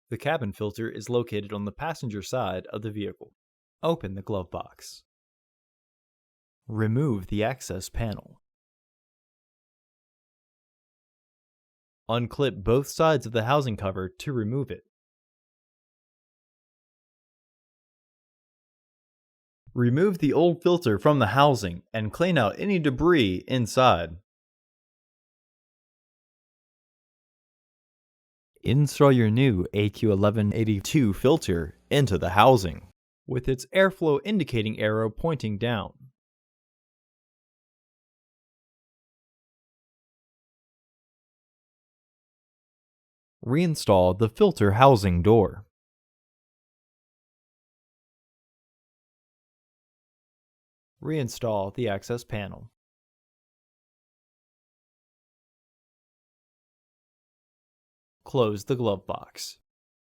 The cabin filter is located on the passenger side of the vehicle. Open the glove box. Remove the access panel. Unclip both sides of the housing cover to remove it. Remove the old filter from the housing and clean out any debris inside. Install your new AQ1182 filter into the housing, with its airflow indicating arrow pointing down. Reinstall the filter housing door. Reinstall the access panel. Close the glove box.